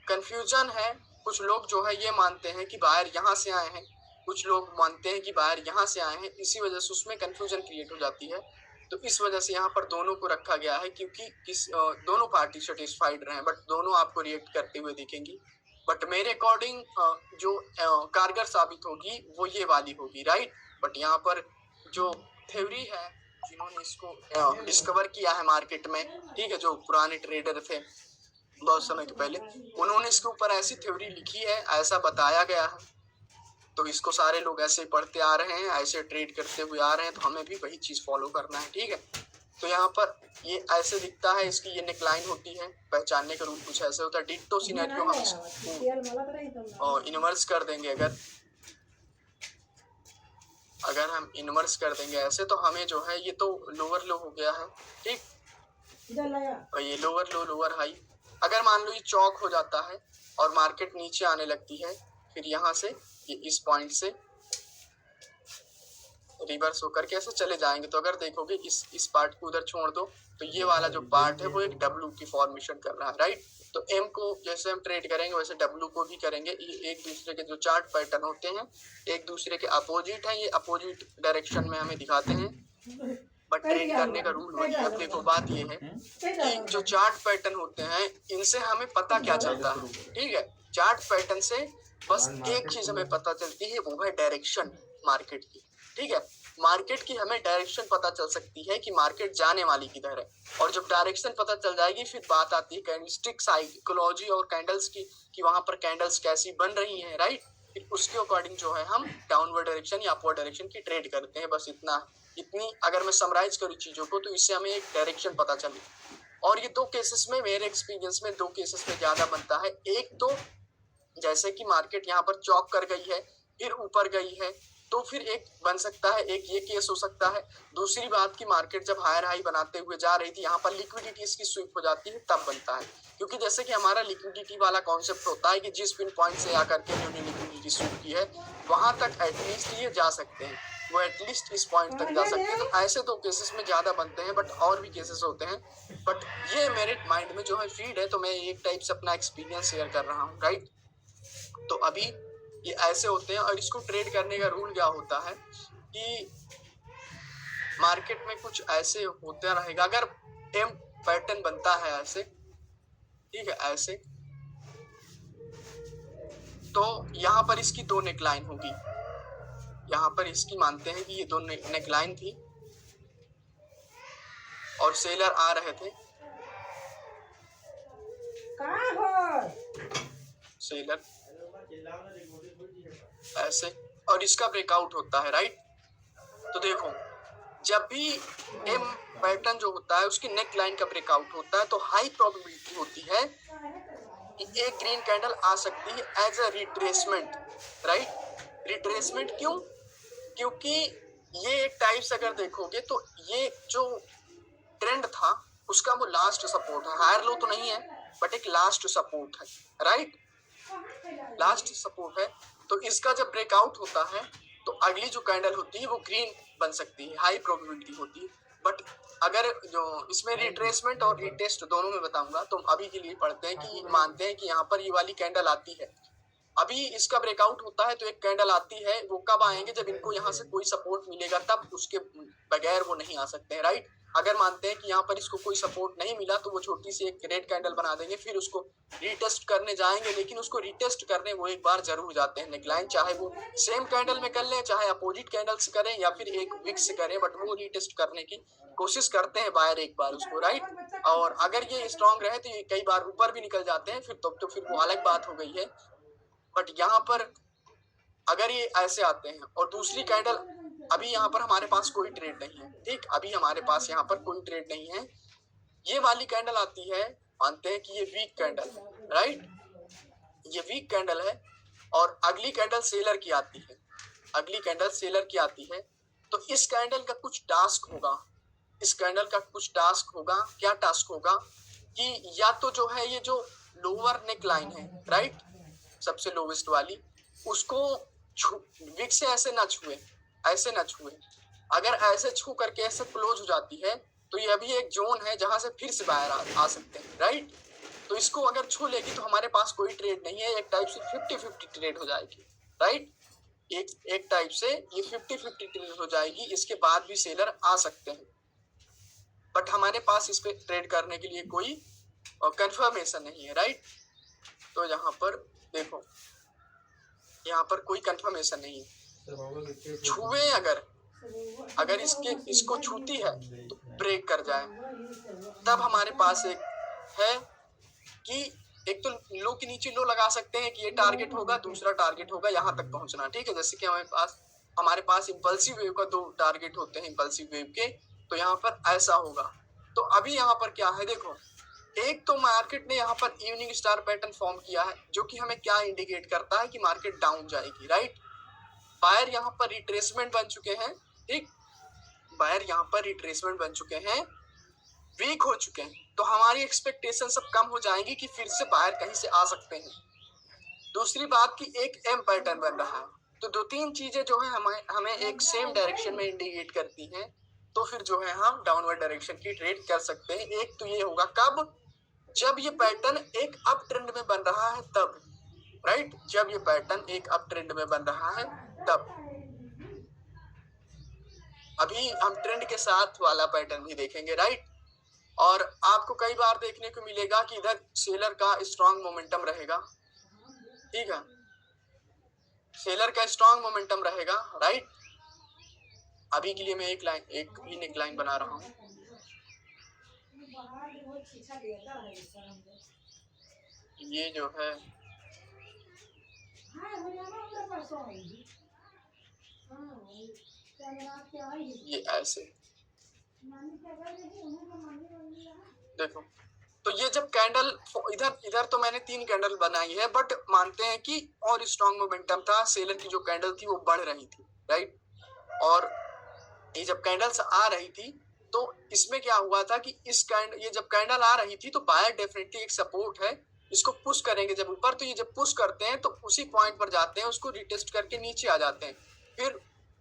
कंफ्यूजन है। कुछ लोग जो है ये मानते हैं कि बाहर यहाँ से आए हैं, कुछ लोग मानते हैं कि बाहर यहाँ से आए हैं, इसी वजह से उसमें कंफ्यूजन क्रिएट हो जाती है। तो इस वजह से यहाँ पर दोनों को रखा गया है, क्योंकि दोनों पार्टी सेटिस्फाइड रहे, बट दोनों आपको रिएक्ट करते हुए दिखेंगी। बट मेरे अकॉर्डिंग जो कारगर साबित होगी वो ये वाली होगी, राइट। बट यहाँ पर जो थ्योरी है, जिन्होंने इसको डिस्कवर किया है मार्केट में, ठीक है, जो पुराने ट्रेडर थे बहुत समय के पहले, उन्होंने इसके ऊपर ऐसी थ्योरी लिखी है, ऐसा बताया गया है, तो इसको सारे लोग ऐसे पढ़ते आ रहे हैं, ऐसे ट्रेड करते हुए आ रहे हैं, तो हमें भी वही चीज फॉलो करना है, ठीक है। तो यहाँ पर ये ऐसे दिखता है, इसकी ये नेकलाइन होती है, पहचानने का रूल कुछ ऐसे होता है। डिट्टो सिनेरियो हम इसको इन्वर्स कर देंगे, अगर हम इन्वर्स कर देंगे ऐसे, तो हमें जो है ये तो लोअर लो हो गया है, ठीक, और ये लोअर लो लोअर हाई। अगर मान लो ये चौक हो जाता है और मार्केट नीचे आने लगती है, फिर यहाँ से ये इस पॉइंट से रिवर्स होकर के ऐसे चले जाएंगे, तो अगर देखोगे इस पार्ट को उधर छोड़ दो, तो ये वाला जो पार्ट है वो एक डब्ल्यू की फॉर्मेशन कर रहा है, राइट। तो एम को जैसे हम ट्रेड करेंगे वैसे डब्ल्यू को भी करेंगे। ये एक दूसरे के जो चार्ट पैटर्न होते हैं एक दूसरे के अपोजिट हैं, ये अपोजिट डायरेक्शन में हमें दिखाते हैं, बट ट्रेड करने का रूल वही है। अब देखो बात ये है कि जो चार्ट पैटर्न होते हैं इनसे हमें पता क्या चलता है, ठीक है, चार्ट पैटर्न से बस एक चीज हमें पता चलती है, वो है डायरेक्शन मार्केट की, ठीक है। मार्केट की हमें डायरेक्शन पता चल सकती है कि मार्केट जाने वाली किधर है, और जब डायरेक्शन पता चल जाएगी फिर बात आती है कैंडलस्टिक साइकोलॉजी और कैंडल्स की, कि वहां पर कैंडल्स कैसी बन रही हैं, राइट। फिर उसके अकॉर्डिंग जो है हम डाउनवर्ड डायरेक्शन या अपवर्ड डायरेक्शन की ट्रेड करते हैं, बस इतनी अगर मैं समराइज करूँ चीजों को तो इससे हमें एक डायरेक्शन पता चले। और ये 2 केसेस में, मेरे एक्सपीरियंस में 2 केसेस में ज्यादा बनता है। एक तो जैसे कि मार्केट यहाँ पर चौक कर गई है फिर ऊपर गई है, तो फिर एक बन सकता है, एक ये केस हो सकता है। दूसरी बात की मार्केट जब हायर हाई बनाते हुए जा रही थी, यहाँ पर लिक्विडिटी इसकी स्वीप हो जाती है, तब बनता है। क्योंकि जैसे कि हमारा लिक्विडिटी वाला कॉन्सेप्ट होता है कि जिस पिन पॉइंट से आकर के उन्होंने लिक्विडिटी स्वीप की है वहां तक एटलीस्ट ये जा सकते हैं, वो एटलीस्ट इस पॉइंट तक जा सकते हैं। तो ऐसे 2 केसेस में ज्यादा बनते हैं, बट और भी केसेस होते हैं, बट ये मेरे माइंड में जो है फीड है, तो मैं एक टाइप से अपना एक्सपीरियंस शेयर कर रहा हूँ, राइट। तो अभी ये ऐसे होते हैं, और इसको ट्रेड करने का रूल क्या होता है कि मार्केट में कुछ ऐसे होता रहेगा। अगर एम पैटर्न बनता है ऐसे, ठीक है, ऐसे, तो यहाँ पर इसकी दो नेकलाइन होगी। यहाँ पर इसकी मानते हैं कि ये दो नेकलाइन थी और सेलर आ रहे थे, सेलर ऐसे, और इसका ब्रेकआउट होता है, राइट। तो देखो, जब भी एम पैटर्न जो होता है उसकी नेक लाइन का ब्रेकआउट होता है तो हाई प्रोबेबिलिटी होती है कि एक ग्रीन कैंडल आ सकती है as a retracement, right. Retracement क्यों? क्योंकि ये एक टाइप से अगर देखोगे तो ये जो ट्रेंड था उसका वो लास्ट सपोर्ट है, हायर लो तो नहीं है बट एक लास्ट सपोर्ट है, राइट, लास्ट सपोर्ट है। तो इसका जब ब्रेकआउट होता है तो अगली जो कैंडल होती है वो ग्रीन बन सकती है, हाई प्रोबेबिलिटी होती है। बट अगर जो इसमें रिट्रेसमेंट और रिटेस्ट दोनों में बताऊंगा, तो अभी के लिए पढ़ते हैं कि मानते हैं कि यहाँ पर ये वाली कैंडल आती है, अभी इसका ब्रेकआउट होता है तो एक कैंडल आती है, वो कब आएंगे जब इनको यहाँ से कोई सपोर्ट मिलेगा, तब उसके बगैर वो नहीं आ सकते हैं, राइट। अगर मानते हैं कि यहाँ पर इसको कोई सपोर्ट नहीं मिला तो वो छोटी सी एक रेड कैंडल बना देंगे, फिर उसको रीटेस्ट करने जाएंगे, लेकिन उसको रीटेस्ट करने वो एक बार जरूर जाते हैं नेकलाइन, चाहे वो सेम कैंडल में कर लें, चाहे अपोजिट कैंडल से करें या फिर एक विक से करें, बट वो रीटेस्ट करने की कोशिश करते हैं बायर एक बार उसको, राइट। और अगर ये स्ट्रांग रहे तो ये कई बार ऊपर भी निकल जाते हैं, फिर तो फिर वो अलग बात हो गई है। बट यहाँ पर अगर ये ऐसे आते हैं और दूसरी कैंडल, अभी यहाँ पर हमारे पास कोई ट्रेड नहीं है, ठीक, अभी हमारे पास यहाँ पर कोई ट्रेड नहीं है, ये वाली कैंडल आती है, मानते हैं कि ये वीक कैंडल, राइट, ये वीक कैंडल है, और अगली कैंडल सेलर की आती है, अगली कैंडल सेलर की आती है, तो इस कैंडल का कुछ टास्क होगा, इस कैंडल का कुछ टास्क होगा। क्या टास्क होगा कि या तो जो है ये जो लोअर नेक लाइन है, राइट, सबसे लोवेस्ट वाली, उसको विक से ऐसे ना छुए, ऐसे ना छुए, अगर ऐसे छू करके ऐसे क्लोज हो जाती है तो ये अभी एक जोन है जहां से फिर से बाहर आ सकते हैं, राइट। तो इसको अगर छू लेगी तो हमारे पास कोई ट्रेड नहीं है, एक टाइप से 50-50 ट्रेड हो जाएगी, राइट, एक टाइप से ये 50-50 ट्रेड हो जाएगी। इसके बाद भी सेलर आ सकते हैं, बट हमारे पास इस पे ट्रेड करने के लिए कोई कंफर्मेशन नहीं है, राइट। तो यहाँ पर देखो, यहाँ पर कोई कंफर्मेशन नहीं है, छुए अगर इसको छूती है तो ब्रेक कर जाए, तब हमारे पास एक है कि एक तो लो के नीचे लो लगा सकते हैं कि ये टारगेट होगा, दूसरा टारगेट होगा यहाँ तक पहुंचना, ठीक है। जैसे कि हमारे पास इम्पल्सिव वेव का दो टारगेट होते हैं, इम्पल्सिव वेव के, तो यहाँ पर ऐसा होगा। तो अभी यहाँ पर क्या है, देखो, एक तो मार्केट ने यहाँ पर इवनिंग स्टार पैटर्न फॉर्म किया है, जो कि हमें क्या इंडिकेट करता है कि मार्केट डाउन जाएगी, राइट। बायर यहाँ पर रिट्रेसमेंट बन चुके हैं, ठीक, बायर यहाँ पर रिट्रेसमेंट बन चुके हैं, वीक हो चुके हैं, तो हमारी एक्सपेक्टेशन सब कम हो जाएंगी कि फिर से बायर कहीं से आ सकते हैं। दूसरी बात कि एक एम पैटर्न बन रहा है, तो दो तीन चीजें जो है हमें एक सेम डायरेक्शन में इंडिकेट करती हैं, तो फिर जो है हम डाउनवर्ड डायरेक्शन की ट्रेड कर सकते हैं। एक तो ये होगा कब, जब ये पैटर्न एक अप ट्रेंड में बन रहा है तब, राइट, जब ये पैटर्न एक अप ट्रेंड में बन रहा है तब। अभी हम ट्रेंड के साथ वाला पैटर्न भी देखेंगे, राइट। और आपको कई बार देखने को मिलेगा कि इधर सेलर का स्ट्रॉन्ग मोमेंटम रहेगा, ठीक है, सेलर का स्ट्रॉन्ग मोमेंटम रहेगा, राइट। अभी के लिए मैं एक ही नेक लाइन बना रहा हूँ, ये जो है ये ऐसे, देखो, तो ये जब कैंडल इधर तो मैंने 3 कैंडल बनाई है, बट मानते हैं कि और स्ट्रॉन्ग मोमेंटम था, सेलर की जो कैंडल थी वो बढ़ रही थी, राइट। और ये जब कैंडल्स आ रही थी तो इसमें क्या हुआ था कि ये जब कैंडल आ रही थी तो बायर डेफिनेटली एक सपोर्ट है, इसको पुश करेंगे जब ऊपर, तो ये जब पुश करते हैं तो उसी पॉइंट पर जाते हैं, उसको रिटेस्ट करके नीचे आ जाते हैं,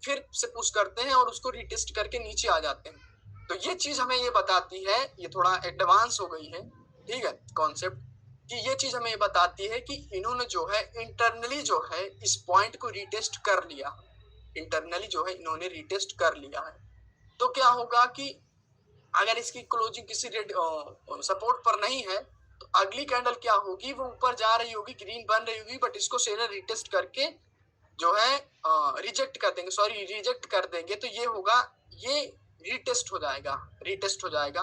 फिर से पुश करते हैं और उसको रिटेस्ट करके नीचे आ जाते हैं। तो ये चीज हमें ये बताती है, ये थोड़ा एडवांस हो गई है, ठीक है, कॉन्सेप्ट, कि ये चीज हमें ये बताती है कि इन्होंने जो है इंटरनली जो है इस पॉइंट को रीटेस्ट कर लिया, इंटरनली जो है इन्होंने रीटेस्ट कर लिया है। तो क्या होगा कि अगर इसकी क्लोजिंग किसी सपोर्ट पर नहीं है तो अगली कैंडल क्या होगी, वो ऊपर जा रही होगी, ग्रीन बन रही होगी, बट इसको सेलर रिटेस्ट करके जो है रिजेक्ट कर देंगे, सॉरी रिजेक्ट कर देंगे, तो ये होगा, ये रीटेस्ट हो जाएगा, रीटेस्ट हो जाएगा।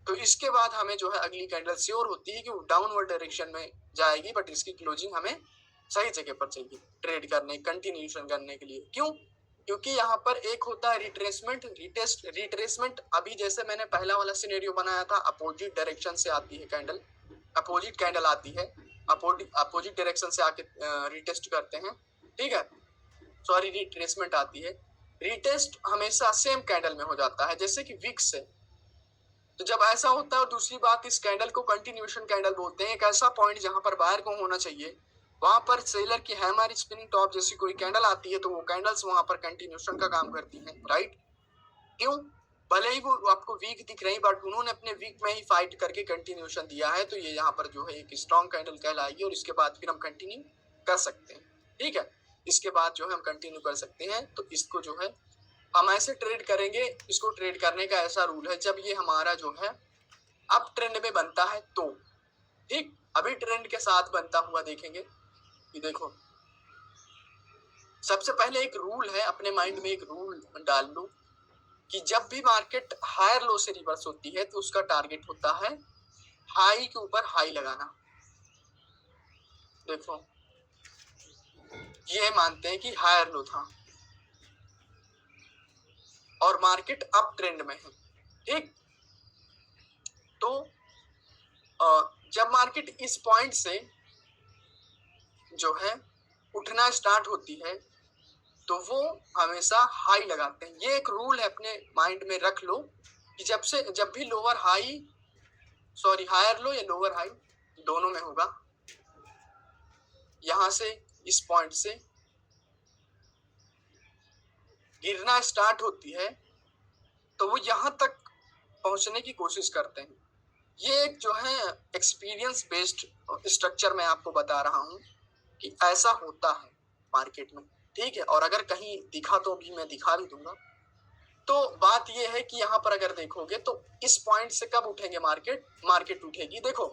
तो इसके बाद हमें जो है अगली कैंडल श्योर होती है कि वो डाउनवर्ड डायरेक्शन में जाएगी, बट इसकी क्लोजिंग हमें सही जगह पर चाहिए ट्रेड करने, कंटिन्यूशन करने के लिए। क्यों? क्योंकि यहाँ पर एक होता है रिट्रेसमेंट, रिट्रेसमेंट अभी जैसे मैंने पहला वाला सिनेरियो बनाया था, अपोजिट डायरेक्शन से आती है कैंडल, अपोजिट कैंडल आती है, अपोजिट डायरेक्शन से आके रिटेस्ट करते हैं, ठीक है, सॉरी रिट्रेसमेंट आती है। रिटेस्ट हमेशा सेम कैंडल में हो जाता है, जैसे कि विक्स से। तो जब ऐसा होता है, और दूसरी बात, इस कैंडल को कंटिन्यूएशन कैंडल बोलते हैं। एक ऐसा पॉइंट जहां पर बायर को होना चाहिए, वहां पर सेलर की हैमर स्पिनिंग टॉप जैसी कोई कैंडल आती है, तो वो कैंडल्स वहां पर कंटिन्यूएशन का काम करती हैं, राइट? क्यों? भले ही वो आपको वीक दिख रही, बट उन्होंने अपने वीक में ही फाइट करके कंटिन्यूएशन दिया है, तो ये यहाँ पर जो है एक स्ट्रॉन्ग कैंडल कहलाएगी, और इसके बाद फिर हम कंटिन्यू कर सकते हैं, ठीक है। इसके बाद जो है हम कंटिन्यू कर सकते हैं। तो इसको जो है हम ऐसे ट्रेड करेंगे, इसको ट्रेड करने का ऐसा रूल है, जब ये हमारा जो है अप ट्रेंड में बनता है तो, ठीक, अभी ट्रेंड के साथ बनता हुआ देखेंगे। ये देखो, सबसे पहले एक रूल है, अपने माइंड में एक रूल डाल लो कि जब भी मार्केट हायर लो से रिवर्स होती है तो उसका टारगेट होता है हाई के ऊपर हाई लगाना। देखो, ये मानते हैं कि हायर लो था और मार्केट अप ट्रेंड में है, ठीक। तो जब मार्केट इस पॉइंट से जो है उठना स्टार्ट होती है तो वो हमेशा हाई लगाते हैं। ये एक रूल है, अपने माइंड में रख लो कि जब भी lower high, sorry higher low या लोअर हाई दोनों में होगा, यहां से इस पॉइंट से गिरना स्टार्ट होती है तो वो यहां तक पहुंचने की कोशिश करते हैं। ये एक जो है एक्सपीरियंस बेस्ड स्ट्रक्चर मैं आपको बता रहा हूं कि ऐसा होता है मार्केट में, ठीक है। और अगर कहीं दिखा तो भी मैं दिखा भी दूंगा। तो बात ये है कि यहाँ पर अगर देखोगे तो इस पॉइंट से कब उठेंगे मार्केट उठेगी, देखो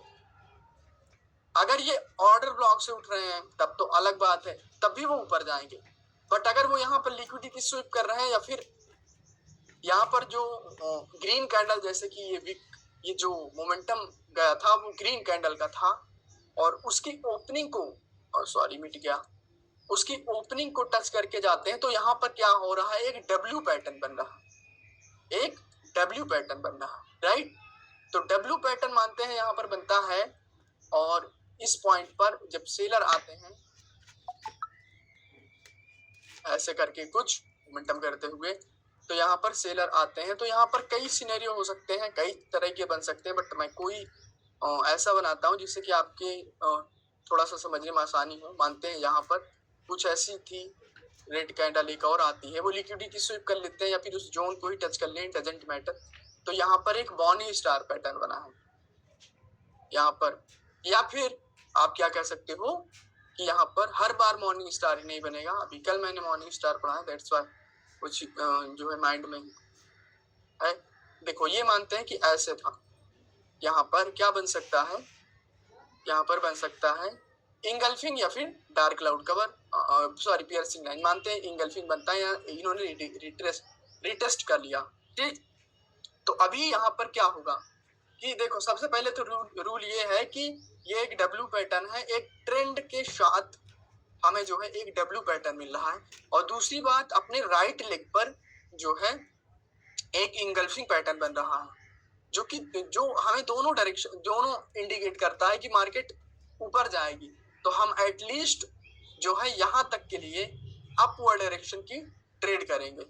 अगर ये ऑर्डर ब्लॉक से उठ रहे हैं तब तो अलग बात है, तब भी वो ऊपर जाएंगे। बट अगर वो यहाँ पर लिक्विडिटी स्वीप कर रहे हैं, या फिर यहाँ पर जो ग्रीन कैंडल, जैसे कि ये जो मोमेंटम गया था वो ग्रीन कैंडल का था, और उसकी ओपनिंग को, सॉरी मिट गया, उसकी ओपनिंग को टच करके जाते हैं, तो यहाँ पर क्या हो रहा है, एक डब्ल्यू पैटर्न बन रहा है, एक डब्ल्यू पैटर्न बन रहा है, राइट। तो डब्ल्यू पैटर्न मानते हैं यहाँ पर बनता है, और इस पॉइंट पर जब सेलर आते हैं ऐसे करके कुछ मोमेंटम करते हुए, तो यहाँ पर सेलर आते हैं, तो यहाँ पर कई सिनेरियो हो सकते हैं, कई तरह के बन सकते हैं, बट मैं कोई ऐसा बनाता हूँ जिससे कि आपके थोड़ा सा समझने में आसानी हो। मानते हैं यहाँ पर कुछ ऐसी थी रेड कैंडल, एक और आती है, वो लिक्विडिटी स्वीप कर लेते हैं या फिर उस जोन को ही टच कर लें, डजंट मैटर। तो यहाँ पर एक बॉनी स्टार पैटर्न बना है यहाँ पर, या फिर आप क्या कह सकते हो कि यहाँ पर हर बार मॉर्निंग स्टार ही नहीं बनेगा। अभी कल मैंने मॉर्निंग स्टार पढ़ा है, दैट्स व्हाई कुछ जो है माइंड में है। देखो, ये मानते हैं कि ऐसे था, यहाँ पर क्या बन सकता है, यहाँ पर बन सकता है इंगल्फिंग या फिर dark cloud cover, sorry piercing line. मानते हैं इंगल्फिंग बनता है, इन्होंने रिटेस्ट कर लिया, ठीक। तो अभी यहाँ पर क्या होगा कि देखो, सबसे पहले तो रूल ये है कि ये एक डब्ल्यू पैटर्न है, एक ट्रेंड के साथ हमें जो है एक डब्ल्यू पैटर्न मिल रहा है। और दूसरी बात, अपने राइट लेग पर जो है एक इंगल्फिंग पैटर्न बन रहा है, जो हमें दोनों डायरेक्शन, दोनों इंडिकेट करता है कि मार्केट ऊपर जाएगी। तो हम एटलीस्ट जो है यहाँ तक के लिए अपवर्ड डायरेक्शन की ट्रेड करेंगे,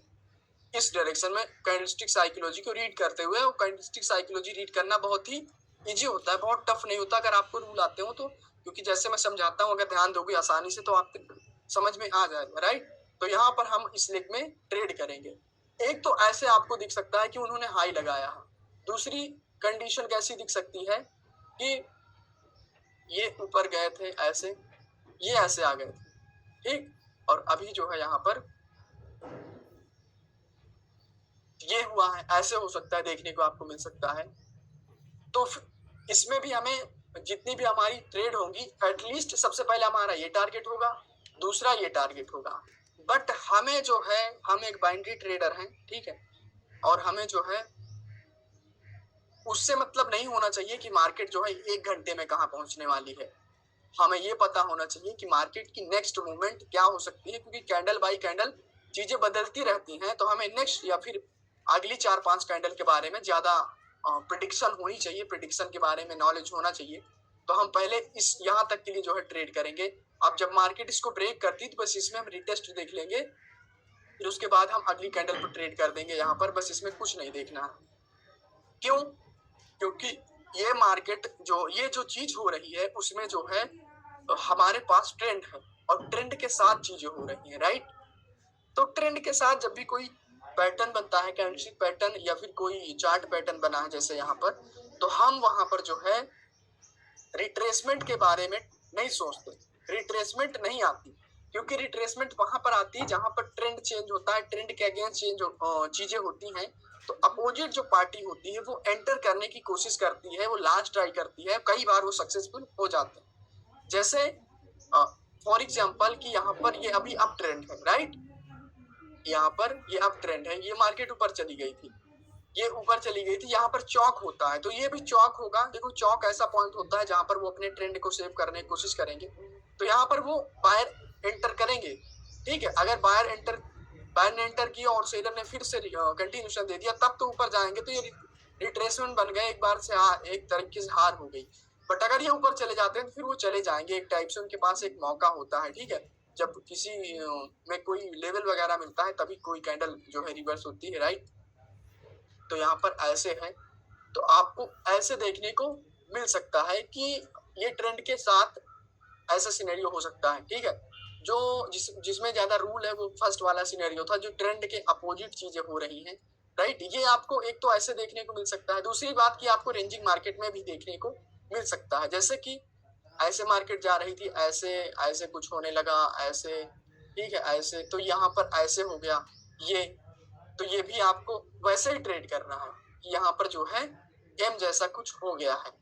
इस डायरेक्शन में कैंडलस्टिक साइकोलॉजी को रीड करते हुए। और कैंडलस्टिक साइकोलॉजी रीड करना बहुत ही इजी होता है, बहुत टफ नहीं होता अगर आपको रूल आते हो तो, क्योंकि जैसे मैं समझाता हूँ, अगर ध्यान दोगे आसानी से तो आपको समझ में आ जाएगा, राइट। तो यहाँ पर हम इस लेग में ट्रेड करेंगे। एक तो ऐसे आपको दिख सकता है कि उन्होंने हाई लगाया है। दूसरी कंडीशन कैसी दिख सकती है कि ये ऊपर गए थे ऐसे, ये ऐसे आ गए थे, ठीक। और अभी जो है यहाँ पर ये हुआ है, ऐसे हो सकता है, देखने को आपको मिल सकता है। तो इसमें भी हमें जितनी भी हमारी ट्रेड होंगी, एटलीस्ट सबसे पहले हमारा ये टारगेट होगा, दूसरा ये टारगेट होगा। बट हमें जो है, हम एक बाइनरी ट्रेडर हैं, ठीक है, और हमें जो है उससे मतलब नहीं होना चाहिए कि मार्केट जो है 1 घंटे में कहाँ पहुंचने वाली है। हमें ये पता होना चाहिए कि मार्केट की नेक्स्ट मूवमेंट क्या हो सकती है, क्योंकि कैंडल बाय कैंडल चीजें बदलती रहती हैं। तो हमें नेक्स्ट या फिर अगली 4-5 कैंडल के बारे में ज्यादा प्रिडिक्शन होनी चाहिए, प्रिडिक्शन के बारे में नॉलेज होना चाहिए। तो हम पहले इस यहाँ तक के लिए जो है ट्रेड करेंगे। अब जब मार्केट इसको ब्रेक करती है तो बस इसमें हम रिटेस्ट देख लेंगे, फिर उसके बाद हम अगली कैंडल पर ट्रेड कर देंगे यहाँ पर। बस इसमें कुछ नहीं देखना है। क्यों? क्योंकि ये मार्केट जो ये जो चीज हो रही है उसमें जो है हमारे पास ट्रेंड है, और ट्रेंड के साथ चीजें हो रही हैं, राइट। तो ट्रेंड के साथ जब भी कोई पैटर्न बनता है, कैंडलस्टिक पैटर्न या फिर कोई चार्ट पैटर्न बना है जैसे यहाँ पर, तो हम वहां पर जो है रिट्रेसमेंट के बारे में नहीं सोचते, रिट्रेसमेंट नहीं आती। क्योंकि रिट्रेसमेंट वहां पर आती है जहां पर ट्रेंड चेंज होता है, ट्रेंड के अगेंस्ट चीजें होती हैं। तो अपोजिट जो पार्टी होती है वो एंटर करने की कोशिश करती है, वो लास्ट ट्राई करती है, कई बार वो सक्सेसफुल हो जाते हैं। जैसे फॉर एग्जाम्पल कि यहाँ पर ये अभी अप ट्रेंड है, राइट, यहाँ पर ये अप ट्रेंड है, ये मार्केट ऊपर चली गई थी, ये ऊपर चली गई थी, यहाँ पर चौक होता है, तो ये भी चौक होगा। देखो चौक ऐसा पॉइंट होता है जहां पर वो अपने ट्रेंड को सेव करने की कोशिश करेंगे, तो यहाँ पर वो बायर एंटर करेंगे, ठीक है। अगर बायर ने एंटर किया और सेलर ने फिर से कंटिन्यूशन दे दिया, तब तो ऊपर जाएंगे, तो ये रिट्रेसमेंट बन गए, एक बार से एक तरीके से हार हो गई। बट अगर ये ऊपर चले जाते हैं तो फिर वो चले जाएंगे, एक टाइप से उनके पास एक मौका होता है, ठीक है। जब किसी में कोई लेवल वगैरह मिलता है तभी कोई कैंडल जो है रिवर्स होती है, राइट। तो यहाँ पर ऐसे है, तो आपको ऐसे देखने को मिल सकता है कि ये ट्रेंड के साथ ऐसा सिनेरियो हो सकता है, ठीक है। जो जिसमें ज्यादा रूल है वो फर्स्ट वाला सिनेरियो था, जो ट्रेंड के अपोजिट चीजें हो रही हैं, राइट। ये आपको एक तो ऐसे देखने को मिल सकता है। दूसरी बात कि आपको रेंजिंग मार्केट में भी देखने को मिल सकता है, जैसे कि ऐसे मार्केट जा रही थी, ऐसे ऐसे कुछ होने लगा, ऐसे, ठीक है, ऐसे, तो यहाँ पर ऐसे हो गया ये, तो ये भी आपको वैसे ही ट्रेड करना है। यहाँ पर जो है एम जैसा कुछ हो गया है।